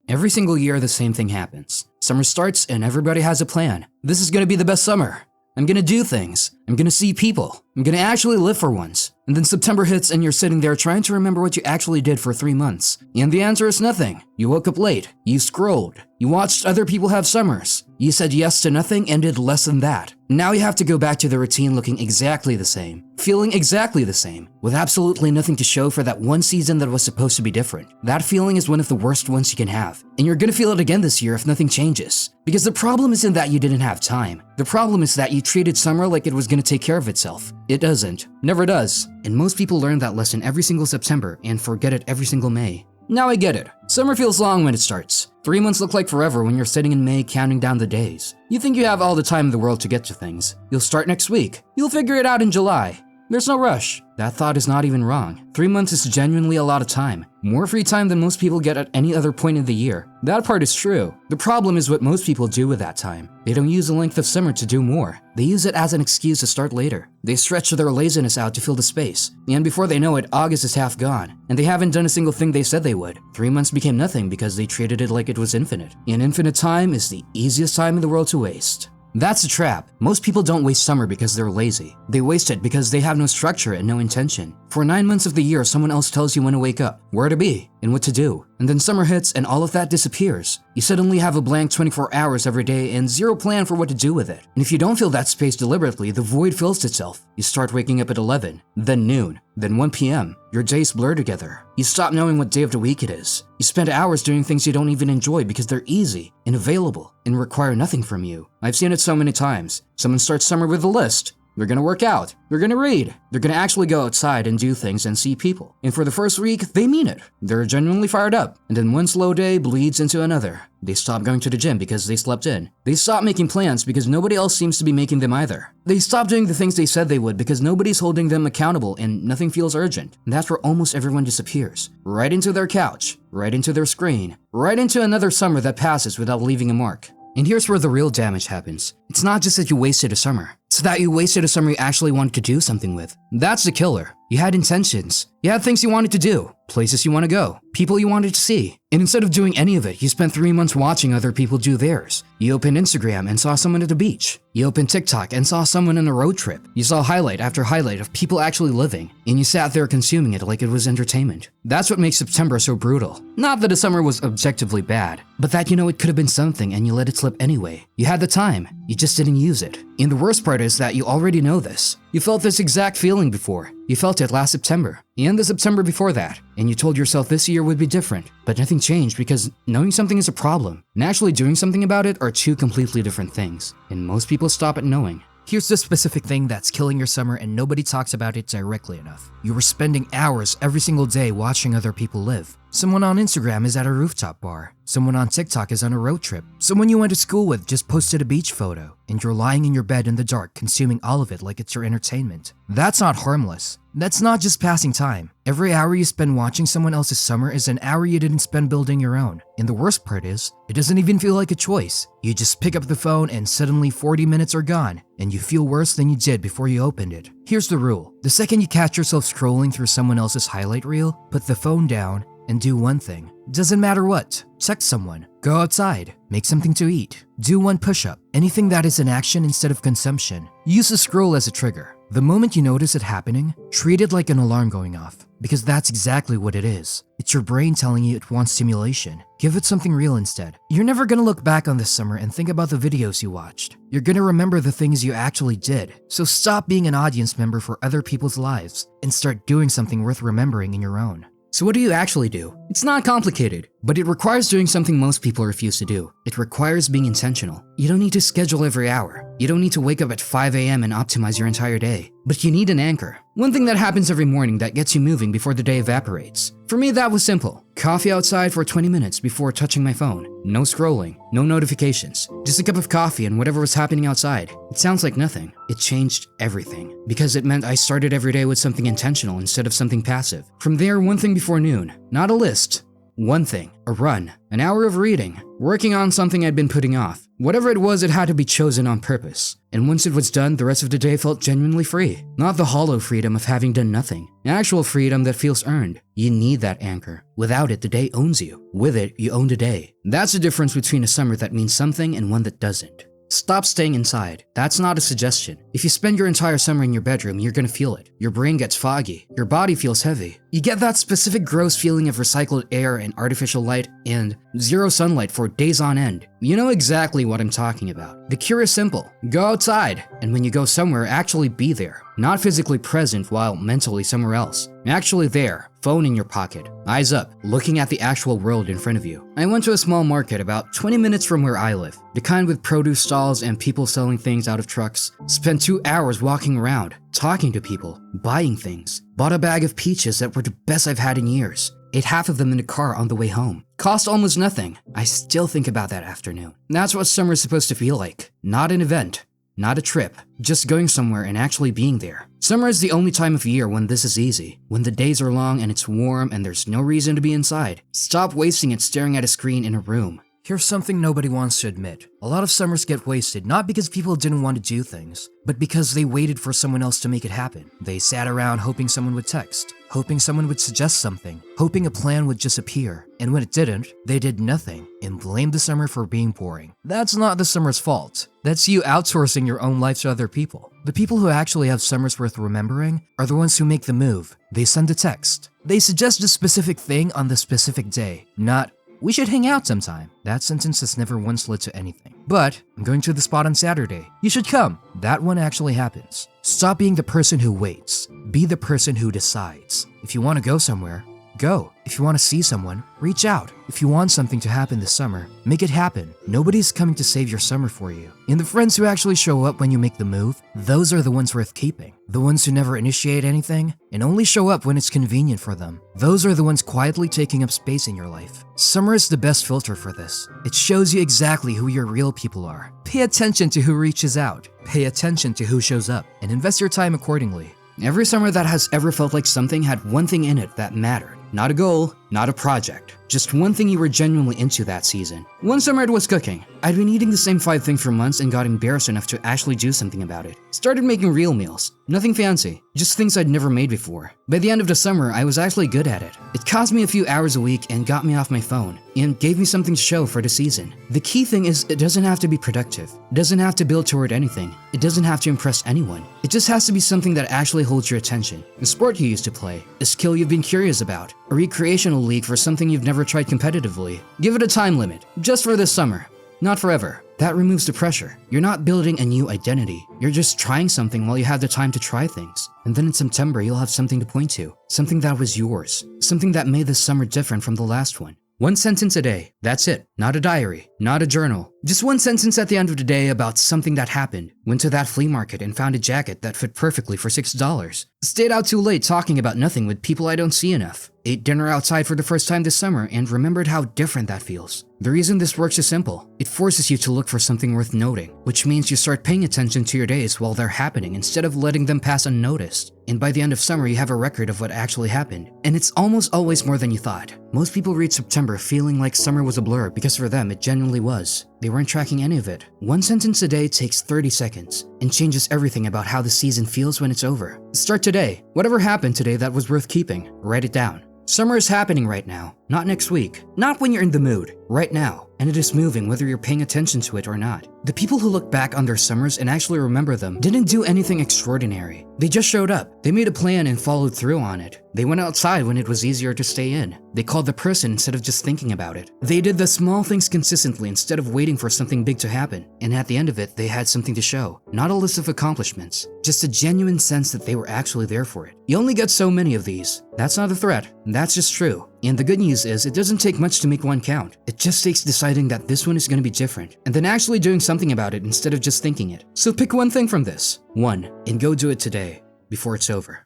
Every single year the same thing happens. Summer starts and everybody has a plan. This is gonna be the best summer. I'm gonna do things. I'm gonna see people. I'm gonna actually live for once. And then September hits and you're sitting there trying to remember what you actually did for 3 months. And the answer is nothing. You woke up late. You scrolled. You watched other people have summers. You said yes to nothing and did less than that. Now you have to go back to the routine looking exactly the same, feeling exactly the same, with absolutely nothing to show for that one season that was supposed to be different. That feeling is one of the worst ones you can have. And you're gonna feel it again this year if nothing changes. Because the problem isn't that you didn't have time. The problem is that you treated summer like it was gonna take care of itself. It doesn't. Never does. And most people learn that lesson every single September and forget it every single May. Now I get it. Summer feels long when it starts. 3 months look like forever when you're sitting in May counting down the days. You think you have all the time in the world to get to things. You'll start next week. You'll figure it out in July. There's no rush. That thought is not even wrong. 3 months is genuinely a lot of time. More free time than most people get at any other point in the year. That part is true. The problem is what most people do with that time. They don't use the length of summer to do more. They use it as an excuse to start later. They stretch their laziness out to fill the space. And before they know it, August is half gone. And they haven't done a single thing they said they would. 3 months became nothing because they treated it like it was infinite. And infinite time is the easiest time in the world to waste. That's a trap. Most people don't waste summer because they're lazy. They waste it because they have no structure and no intention. For 9 months of the year, someone else tells you when to wake up, where to be, and what to do. And then summer hits and all of that disappears. You suddenly have a blank 24 hours every day and zero plan for what to do with it. And if you don't fill that space deliberately, the void fills itself. You start waking up at 11, then noon, then 1 p.m. Your days blur together. You stop knowing what day of the week it is. You spend hours doing things you don't even enjoy because they're easy and available and require nothing from you. I've seen it so many times. Someone starts summer with a list. They're gonna work out. They're gonna read. They're gonna actually go outside and do things and see people. And for the first week, they mean it. They're genuinely fired up. And then one slow day bleeds into another. They stop going to the gym because they slept in. They stop making plans because nobody else seems to be making them either. They stop doing the things they said they would because nobody's holding them accountable and nothing feels urgent. And that's where almost everyone disappears. Right into their couch. Right into their screen. Right into another summer that passes without leaving a mark. And here's where the real damage happens. It's not just that you wasted a summer. It's that you wasted a summer you actually wanted to do something with. That's the killer. You had intentions. You had things you wanted to do, places you want to go, people you wanted to see. And instead of doing any of it, you spent 3 months watching other people do theirs. You opened Instagram and saw someone at the beach. You opened TikTok and saw someone on a road trip. You saw highlight after highlight of people actually living. And you sat there consuming it like it was entertainment. That's what makes September so brutal. Not that the summer was objectively bad, but that it could have been something and you let it slip anyway. You had the time, you just didn't use it. And the worst part is that you already know this. You felt this exact feeling before. You felt it last September, and the September before that, and you told yourself this year would be different. But nothing changed because knowing something is a problem, and actually doing something about it are two completely different things. And most people stop at knowing. Here's the specific thing that's killing your summer and nobody talks about it directly enough. You were spending hours every single day watching other people live. Someone on Instagram is at a rooftop bar. Someone on TikTok is on a road trip. Someone you went to school with just posted a beach photo. And you're lying in your bed in the dark consuming all of it like it's your entertainment. That's not harmless. That's not just passing time. Every hour you spend watching someone else's summer is an hour you didn't spend building your own. And the worst part is, it doesn't even feel like a choice. You just pick up the phone and suddenly 40 minutes are gone, and you feel worse than you did before you opened it. Here's the rule. The second you catch yourself scrolling through someone else's highlight reel, put the phone down and do one thing. Doesn't matter what. Text someone. Go outside. Make something to eat. Do one push-up. Anything that is an action instead of consumption. Use the scroll as a trigger. The moment you notice it happening, treat it like an alarm going off. Because that's exactly what it is. It's your brain telling you it wants stimulation. Give it something real instead. You're never gonna look back on this summer and think about the videos you watched. You're gonna remember the things you actually did. So stop being an audience member for other people's lives and start doing something worth remembering in your own. So what do you actually do? It's not complicated, but it requires doing something most people refuse to do. It requires being intentional. You don't need to schedule every hour. You don't need to wake up at 5 a.m. and optimize your entire day. But you need an anchor. One thing that happens every morning that gets you moving before the day evaporates. For me, that was simple. Coffee outside for 20 minutes before touching my phone. No scrolling, no notifications. Just a cup of coffee and whatever was happening outside. It sounds like nothing. It changed everything. Because it meant I started every day with something intentional instead of something passive. From there, one thing before noon. Not a list. One thing, a run, an hour of reading, working on something I'd been putting off. Whatever it was, it had to be chosen on purpose. And once it was done, the rest of the day felt genuinely free. Not the hollow freedom of having done nothing. Actual freedom that feels earned. You need that anchor. Without it, the day owns you. With it, you own the day. That's the difference between a summer that means something and one that doesn't. Stop staying inside. That's not a suggestion. If you spend your entire summer in your bedroom, you're gonna feel it. Your brain gets foggy. Your body feels heavy. You get that specific gross feeling of recycled air and artificial light and zero sunlight for days on end. You know exactly what I'm talking about. The cure is simple. Go outside, and when you go somewhere, actually be there. Not physically present while mentally somewhere else. Actually there, phone in your pocket, eyes up, looking at the actual world in front of you. I went to a small market about 20 minutes from where I live, the kind with produce stalls and people selling things out of trucks. Spent 2 hours walking around, talking to people, buying things. Bought a bag of peaches that were the best I've had in years. Ate half of them in the car on the way home. Cost almost nothing. I still think about that afternoon. That's what summer is supposed to feel like. Not an event. Not a trip, just going somewhere and actually being there. Summer is the only time of year when this is easy, when the days are long and it's warm and there's no reason to be inside. Stop wasting it staring at a screen in a room. Here's something nobody wants to admit. A lot of summers get wasted not because people didn't want to do things, but because they waited for someone else to make it happen. They sat around hoping someone would text, hoping someone would suggest something, hoping a plan would just appear. And when it didn't, they did nothing and blamed the summer for being boring. That's not the summer's fault. That's you outsourcing your own life to other people. The people who actually have summers worth remembering are the ones who make the move. They send a text. They suggest a specific thing on the specific day, not, "We should hang out sometime." That sentence has never once led to anything. But, "I'm going to the spot on Saturday. You should come." That one actually happens. Stop being the person who waits. Be the person who decides. If you want to go somewhere, go. If you want to see someone, reach out. If you want something to happen this summer, make it happen. Nobody's coming to save your summer for you. And the friends who actually show up when you make the move, those are the ones worth keeping. The ones who never initiate anything and only show up when it's convenient for them. Those are the ones quietly taking up space in your life. Summer is the best filter for this. It shows you exactly who your real people are. Pay attention to who reaches out. Pay attention to who shows up and invest your time accordingly. Every summer that has ever felt like something had one thing in it that mattered. Not a goal, not a project. Just one thing you were genuinely into that season. One summer it was cooking. I'd been eating the same 5 things for months and got embarrassed enough to actually do something about it. Started making real meals. Nothing fancy, just things I'd never made before. By the end of the summer, I was actually good at it. It cost me a few hours a week and got me off my phone, and gave me something to show for the season. The key thing is it doesn't have to be productive. It doesn't have to build toward anything. It doesn't have to impress anyone. It just has to be something that actually holds your attention. A sport you used to play, a skill you've been curious about, a recreational league for something you've never tried competitively. Give it a time limit, just for this summer. Not forever. That removes the pressure. You're not building a new identity. You're just trying something while you have the time to try things. And then in September, you'll have something to point to. Something that was yours. Something that made this summer different from the last one. 1 sentence a day. That's it. Not a diary. Not a journal. Just 1 sentence at the end of the day about something that happened. Went to that flea market and found a jacket that fit perfectly for $6. Stayed out too late talking about nothing with people I don't see enough. Ate dinner outside for the first time this summer and remembered how different that feels. The reason this works is simple. It forces you to look for something worth noting, which means you start paying attention to your days while they're happening instead of letting them pass unnoticed. And by the end of summer, you have a record of what actually happened. And it's almost always more than you thought. Most people read September feeling like summer was a blur because for them it genuinely was. They weren't tracking any of it. 1 sentence a day takes 30 seconds and changes everything about how the season feels when it's over. Start today. Whatever happened today that was worth keeping, write it down. Summer is happening right now, not next week, not when you're in the mood, right now. And it is moving whether you're paying attention to it or not. The people who look back on their summers and actually remember them didn't do anything extraordinary. They just showed up. They made a plan and followed through on it. They went outside when it was easier to stay in. They called the person instead of just thinking about it. They did the small things consistently instead of waiting for something big to happen. And at the end of it, they had something to show. Not a list of accomplishments, just a genuine sense that they were actually there for it. You only get so many of these. That's not a threat. That's just true. And the good news is it doesn't take much to make one count. It just takes deciding that this one is going to be different and then actually doing something about it instead of just thinking it. So pick one thing from this. One, and go do it today before it's over.